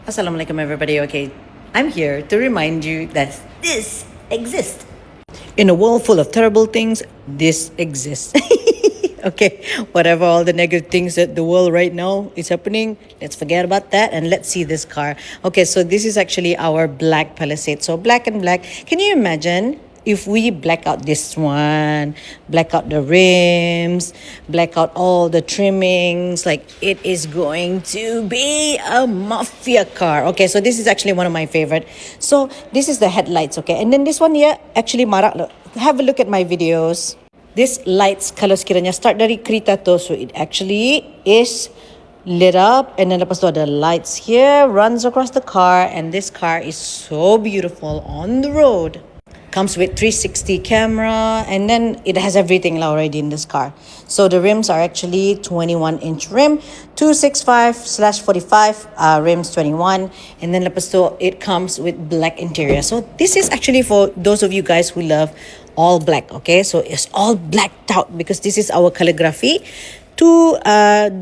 Assalamualaikum everybody. Okay, I'm here to remind you that this exists. In a world full of terrible things, this exists. Okay, whatever all the negative things that the world right now is happening, let's forget about that and let's see this car. Okay, so this is actually our black Palisade. So black and black. Can you imagine if we black out this one, black out the rims, black out all the trimmings? Like, it is going to be a mafia car. Okay, so this is actually one of my favorite. So this is the headlights, okay, and then this one here actually marak. Have a look at my videos. This lights, kalau sekiranya start dari kereta tu, so it actually is lit up, and then lepas tu ada lights here, runs across the car, and this car is so beautiful on the road. Comes with 360 camera, and then it has everything already in this car. So the rims are actually 21-inch rim, 265/45 rims 21, and then lepas tu it comes with black interior. So this is actually for those of you guys who love all black. Okay, so it's all blacked out because this is our calligraphy. Two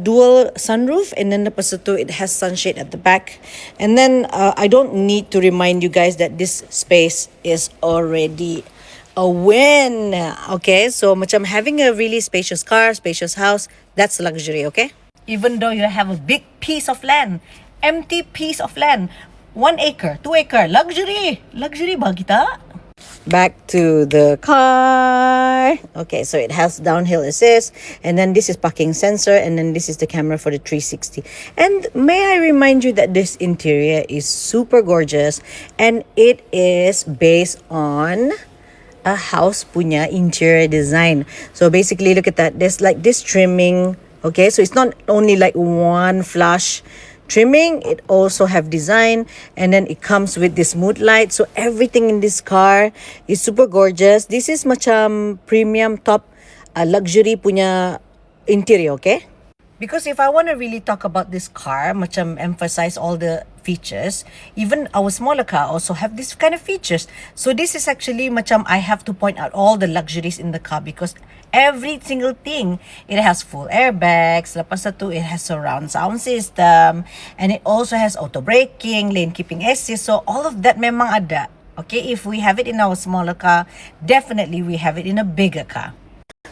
dual sunroof, and then lepas tu it has sunshade at the back. And then I don't need to remind you guys that this space is already a win. Okay, so macam having a really spacious car, spacious house, that's luxury. Okay, even though you have a big piece of land, empty piece of land, 1 acre, 2 acre, luxury ba kita? Back to the car. Okay, so it has downhill assist, and then this is parking sensor, and then this is the camera for the 360. And may I remind you that this interior is super gorgeous, and it is based on a house punya interior design. So basically, look at that. There's like this trimming. Okay, so it's not only like one flush trimming, it also have design, and then it comes with this mood light. So everything in this car is super gorgeous. This is macam premium top luxury punya interior. Okay, because if I want to really talk about this car, macam emphasize all the features, even our smaller car also have this kind of features. So this is actually macam I have to point out all the luxuries in the car, because every single thing, it has full airbags, lepas tu it has surround sound system, and it also has auto braking, lane keeping assist. So all of that memang ada. Okay, if we have it in our smaller car, definitely we have it in a bigger car.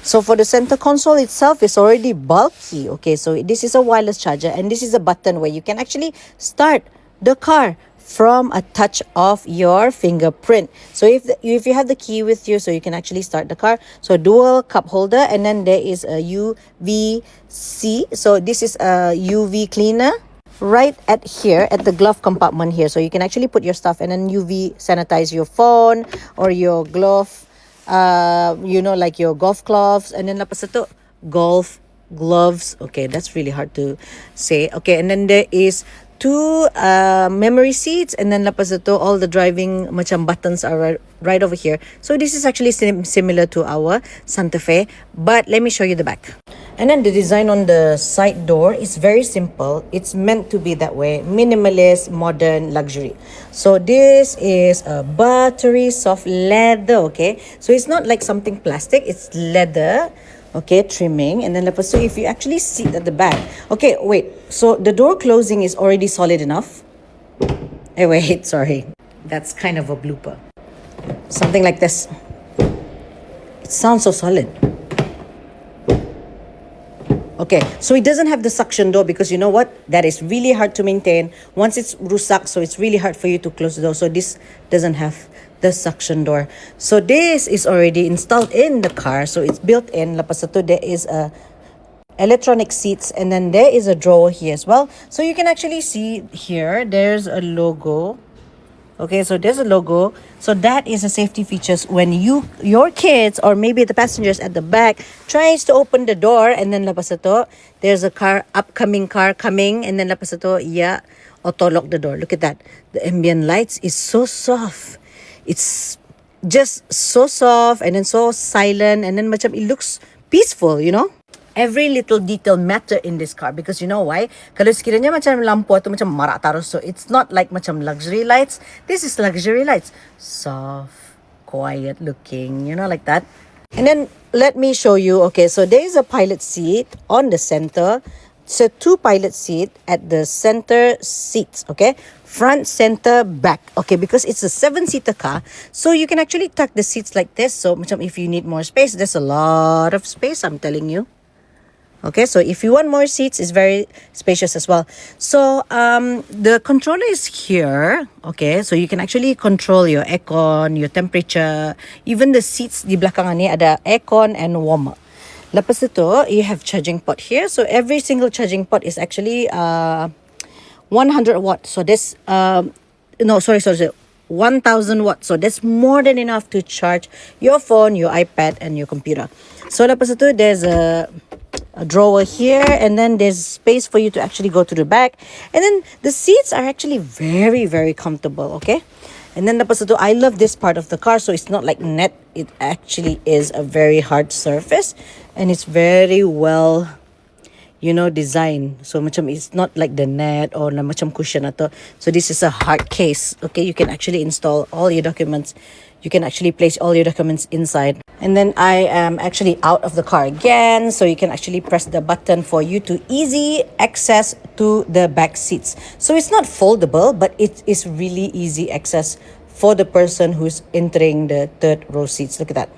So for the center console itself is already bulky. Okay, so this is a wireless charger, and this is a button where you can actually start the car from a touch of your fingerprint. So if you have the key with you, so you can actually start the car. So dual cup holder, and then there is a UVC. So this is a UV cleaner right at here at the glove compartment here. So you can actually put your stuff and then UV sanitize your phone or your glove, like your golf gloves, and then lepas itu golf gloves. Okay, that's really hard to say. Okay, and then there is two memory seats, and then lepas itu all the driving macam buttons are right over here. So this is actually similar to our Santa Fe, but let me show you the back. And then the design on the side door is very simple. It's meant to be that way. Minimalist, modern, luxury. So this is a buttery soft leather, okay? So it's not like something plastic, it's leather. Okay, trimming. And then lepas tu, if you actually sit at the back. Okay, wait. So the door closing is already solid enough. Hey, wait, sorry. That's kind of a blooper. Something like this. It sounds so solid. Okay, so it doesn't have the suction door, because you know what? That is really hard to maintain. Once it's rusak, so it's really hard for you to close the door. So this doesn't have the suction door. So this is already installed in the car. So it's built in. Lepas itu, there is a electronic seats, and then there is a drawer here as well. So you can actually see here, there's a logo. Okay, so there's a logo. So that is a safety features when your kids or maybe the passengers at the back tries to open the door, and then lepas itu, there's a upcoming car coming, and then lepas itu, auto lock the door. Look at that. The ambient lights is so soft. It's just so soft, and then so silent, and then macam it looks peaceful, you know. Every little detail matter in this car, because you know why? Kalau sekiranya macam lampu atau macam marak taruh, so it's not like macam luxury lights. This is luxury lights. Soft, quiet looking, like that. And then let me show you. Okay, so there is a pilot seat on the center. It's a two pilot seat at the center seats, okay? Front, center, back, okay? Because it's a 7-seater car, so you can actually tuck the seats like this. So macam if you need more space, there's a lot of space, I'm telling you. Okay, so if you want more seats, it's very spacious as well. So the controller is here. Okay, so you can actually control your aircon, your temperature, even the seats di belakangan ni ada aircon and warmer. Lepas itu, you have charging port here. So every single charging port is actually 100 watts. So this no, sorry, 1000 watts. So that's more than enough to charge your phone, your iPad, and your computer. So lepas itu, there's a drawer here, and then there's space for you to actually go to the back, and then the seats are actually very, very comfortable. Okay, and then lepas itu, I love this part of the car. So it's not like net, it actually is a very hard surface, and it's very well, design. So macam it's not like the net or na macam cushion ato. So this is a hard case. Okay, you can actually install all your documents. You can actually place all your documents inside. And then I am actually out of the car again. So you can actually press the button for you to easy access to the back seats. So it's not foldable, but it is really easy access for the person who's entering the third row seats. Look at that.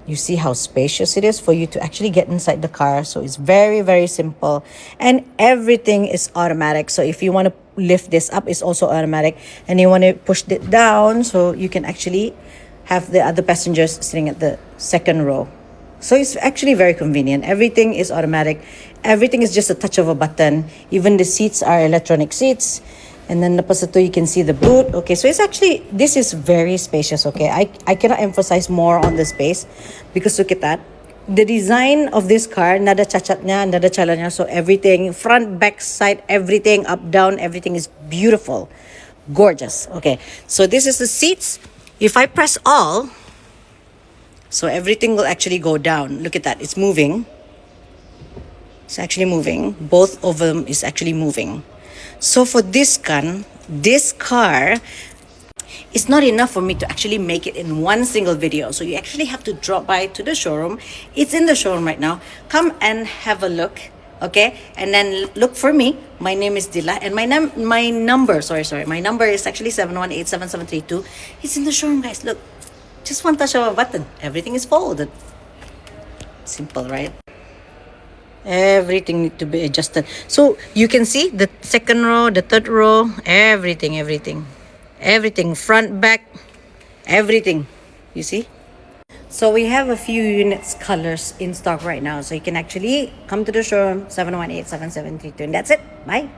You see how spacious it is for you to actually get inside the car. So it's very, very simple. And everything is automatic. So if you want to lift this up, it's also automatic. And you want to push it down, so you can actually have the other passengers sitting at the second row. So it's actually very convenient. Everything is automatic. Everything is just a touch of a button. Even the seats are electronic seats. And then lepas itu, you can see the boot. Okay, so it's actually, this is very spacious, okay? I cannot emphasize more on the space because look at that. The design of this car, nada cacatnya, nada calanya. So everything, front, back, side, everything, up, down, everything is beautiful. Gorgeous. Okay, so this is the seats. If I press all, so everything will actually go down. Look at that, it's moving. It's actually moving. Both of them is actually moving. So for this car is not enough for me to actually make it in one single video. So you actually have to drop by to the showroom. It's in the showroom right now. Come and have a look, okay? And then look for me. My name is Dila, and my number is actually 7187732. It's in the showroom, guys. Look, just one touch of a button. Everything is folded. Simple, right? Everything need to be adjusted. So you can see the second row, the third row, everything, front, back, everything. You see? So we have a few units colors in stock right now. So you can actually come to the showroom, 718-7732. And that's it. Bye.